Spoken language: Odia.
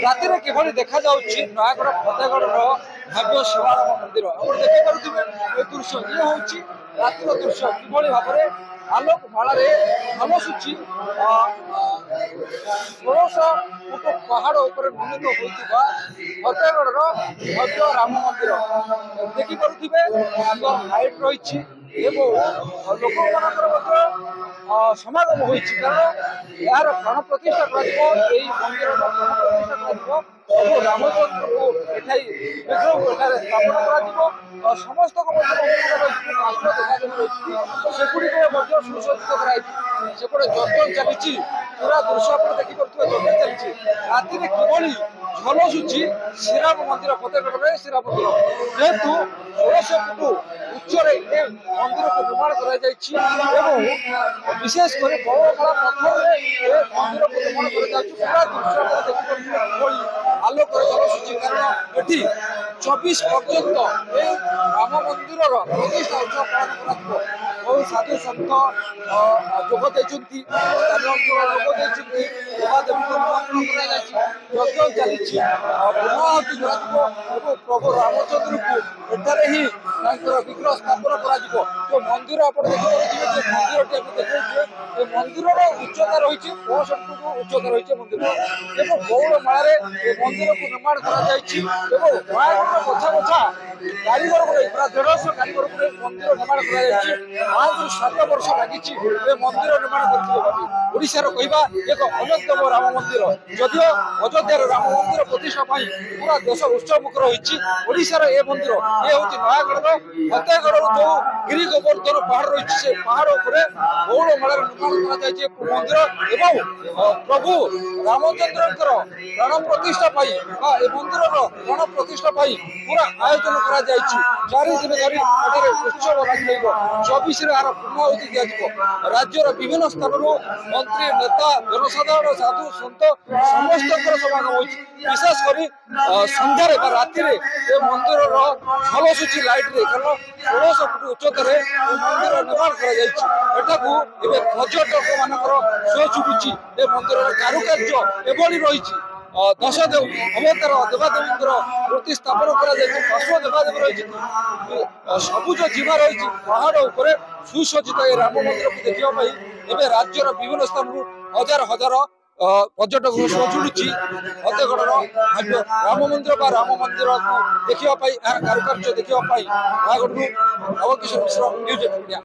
ରାତିରେ କିଭଳି ଦେଖାଯାଉଛି ନୟାଗଡ଼ ଫତେଗଡ଼ର ଭବ୍ୟ ଶିବାରାମ ମନ୍ଦିର। ଆପଣ ଦେଖିପାରୁଥିବେ ଏ ଦୃଶ୍ୟ, ଇଏ ହେଉଛି ରାତିର ଦୃଶ୍ୟ। କିଭଳି ଭାବରେ ଆଲୋକ ମାଳାରେ ଝଲସୁଛି 1600 ଫୁଟ ପାହାଡ଼ ଉପରେ ନିର୍ମିତ ହୋଇଥିବା ଫତେଗଡ଼ର ଭବ୍ୟ ରାମ ମନ୍ଦିର। ଦେଖିପାରୁଥିବେ ସୁନ୍ଦର ଲାଇଟ୍ ରହିଛି ଏବଂ ଲୋକମାନଙ୍କର ମଧ୍ୟ ସମାଗମ ହୋଇଛି, କାରଣ ଏହାର ପ୍ରାଣ ପ୍ରତିଷ୍ଠା କରାଯିବ। ଏହି ମନ୍ଦିରର ପ୍ରାଣ ପ୍ରତିଷ୍ଠା କରାଯିବ। ପ୍ରଭୁ ରାମଚନ୍ଦ୍ରଙ୍କୁ ଏଠାରେ ବିଗ୍ରହକୁ ଏଠାରେ ସ୍ଥାପନ କରାଯିବ। ସମସ୍ତଙ୍କ ମଧ୍ୟ ସେଗୁଡ଼ିକ ମଧ୍ୟ ସୁସଜ୍ଜିତ କରାଯାଇଛି। ସେପଟେ ଯଜ୍ଞ ଚାଲିଛି, ପୁରା ଦୃଶ୍ୟ ଆପଣ ଦେଖିପାରୁଥିବେ, ଯଜ୍ଞ ଚାଲିଛି। ରାତିରେ କିଭଳି ଝଲସୁଛି ଶ୍ରୀରାମ ମନ୍ଦିର, ଫତେଗଡ଼ରେ ଶ୍ରୀରାମ ମନ୍ଦିର। ଯେହେତୁ 1600 ଫୁଟ ଉଚ୍ଚରେ ଏ ମନ୍ଦିରକୁ ନିର୍ମାଣ କରାଯାଇଛି ଏବଂ ବିଶେଷ କରି ବଉଳମାଳା ପଥରରେ ଏ ମନ୍ଦିରକୁ ନିର୍ମାଣ କରାଯାଉଛି। ପୁରା ଦୃଶ୍ୟ ଆପଣ ଦେଖିପାରୁଥିବେ କିଭଳି ଆଲୋକରେ ଝଲସୁଛି, କାରଣ ଏଠି 24 ପର୍ଯ୍ୟନ୍ତ ଏହି ରାମ ମନ୍ଦିରର ପ୍ରତିଷ୍ଠା ଉତ୍ସବ ପାଳନ କରାଯିବ। ବହୁ ସାଧୁ ସନ୍ଥ ଯୋଗ ଦେଇଛନ୍ତି, ସ୍ଥାନୀୟ ଅଞ୍ଚଳ ଯୋଗ ଦେଇଛନ୍ତି, ଦେବାଦେବୀଙ୍କୁ ନିମନ୍ତ୍ରଣ କରାଯାଇଛି, ଯଜ୍ଞ ଚାଲିଛି, ପୂର୍ଣ୍ଣାହୁତି କରାଯିବ ଏବଂ ପ୍ରଭୁ ରାମଚନ୍ଦ୍ରଙ୍କୁ ଏଠାରେ ହିଁ ତାଙ୍କର ବିଗ୍ରହ ସ୍ଥାପନ କରାଯିବ। ଯୋଉ ମନ୍ଦିର ଆପଣ ଦେଖିପାରୁଥିବେ, ଯେ ମନ୍ଦିରଟି ଆମେ ଦେଖାଉଥିବେ, ଏ ମନ୍ଦିରର ଉଚ୍ଚତା ରହିଛି 65 ଫୁଟ ଉଚ୍ଚତା ରହିଛି ମନ୍ଦିର ଏବଂ ବଉଳ ମାଳାରେ ଏ ମନ୍ଦିରକୁ ନିର୍ମାଣ କରାଯାଇଛି ଏବଂ ନୟାଗଡ଼ର ବଛା ବଛା କାରିଗରକୁ ନେଇ ପ୍ରାୟ 150 କାରିଗରକୁ ନେଇ ମନ୍ଦିର ନିର୍ମାଣ କରାଯାଇଛି। 5ରୁ 7 ବର୍ଷ ଲାଗିଛି ଏ ମନ୍ଦିର ନିର୍ମାଣ କରିଥିଲେ ଭାବି। ଓଡ଼ିଶାର କହିବା ଏକ ଅନ୍ୟତମ ରାମ ମନ୍ଦିର। ଯଦିଓ ଅଯୋଧ୍ୟାର ରାମ ମନ୍ଦିର ପ୍ରତିଷ୍ଠା ପାଇଁ ପୁରା ଦେଶ ଉତ୍ସବମୁଖର ହୋଇଛି, ଓଡ଼ିଶାର ଏ ମନ୍ଦିର ଏ ହେଉଛି ନୟାଗଡ଼ର ଫତେଗଡ଼ର ଯୋଉ ଗିରି ଗୋବର୍ଦ୍ଧନ ପାହାଡ଼ ରହିଛି, ସେ ପାହାଡ଼ ଉପରେ ବଉଳ ମାଳାରେ ନିର୍ମାଣ କରାଯାଇଛି ମନ୍ଦିର ଏବଂ ପ୍ରଭୁ ରାମଚନ୍ଦ୍ରଙ୍କର ପ୍ରାଣ ପ୍ରତିଷ୍ଠା ପାଇଁ ବା ଏ ମନ୍ଦିରର ପ୍ରାଣ ପ୍ରତିଷ୍ଠା ପାଇଁ ପୁରା ଆୟୋଜନ କରାଯାଇଛି। 4 ଦିନ ଧରି ଏଠାରେ ଉତ୍ସବ ଲାଗି ରହିବ। 24ରେ ଏହାର ପୂର୍ଣ୍ଣାହୁତି ଦିଆଯିବ। ରାଜ୍ୟର ବିଭିନ୍ନ ସ୍ଥାନରୁ ମନ୍ତ୍ରୀ, ନେତା, ଜନସାଧାରଣ, ସାଧୁ ସନ୍ଥ ସମସ୍ତଙ୍କର ସମାଗମ ହୋଇଛି। ବିଶେଷ କରି ସନ୍ଧ୍ୟାରେ ବା ରାତିରେ ଏ ମନ୍ଦିରର ଝଲସୁଛି ଲାଇଟ୍ରେ, କାରଣ 1600 ଫୁଟ ଉଚ୍ଚତାରେ ଏ ମନ୍ଦିର ନିର୍ମାଣ କରାଯାଇଛି। ଏଠାକୁ ଏବେ ପର୍ଯ୍ୟଟକ ମାନଙ୍କର ସୁଅ ଛୁଟୁଛି। ଏ ମନ୍ଦିରର କାରୁକାର୍ଯ୍ୟ ଏଭଳି ରହିଛି, 10 ଅବତାର ଦେବାଦେବୀଙ୍କର ମୂର୍ତ୍ତି ସ୍ଥାପନ କରାଯାଇଛି। 5 ଦେବାଦେବୀ ରହିଛନ୍ତି, ସବୁଜ ଜିମା ରହିଛି। ପାହାଡ଼ ଉପରେ ସୁସଜ୍ଜିତ ଏ ରାମ ମନ୍ଦିରକୁ ଦେଖିବା ପାଇଁ ଏବେ ରାଜ୍ୟର ବିଭିନ୍ନ ସ୍ଥାନରୁ ହଜାର ହଜାର ପର୍ଯ୍ୟଟକ ସୁଅ ଛୁଟୁଛି ଫତେଗଡ଼ର ଭବ୍ୟ ରାମ ମନ୍ଦିର ବା ରାମ ମନ୍ଦିରକୁ ଦେଖିବା ପାଇଁ, ଏହାର କାରୁକାର୍ଯ୍ୟ ଦେଖିବା ପାଇଁ। ନୟାଗଡ଼ରୁ ନବକିଶୋର ମିଶ୍ର, ନ୍ୟୁଜ୍ 18 ଇଣ୍ଡିଆ।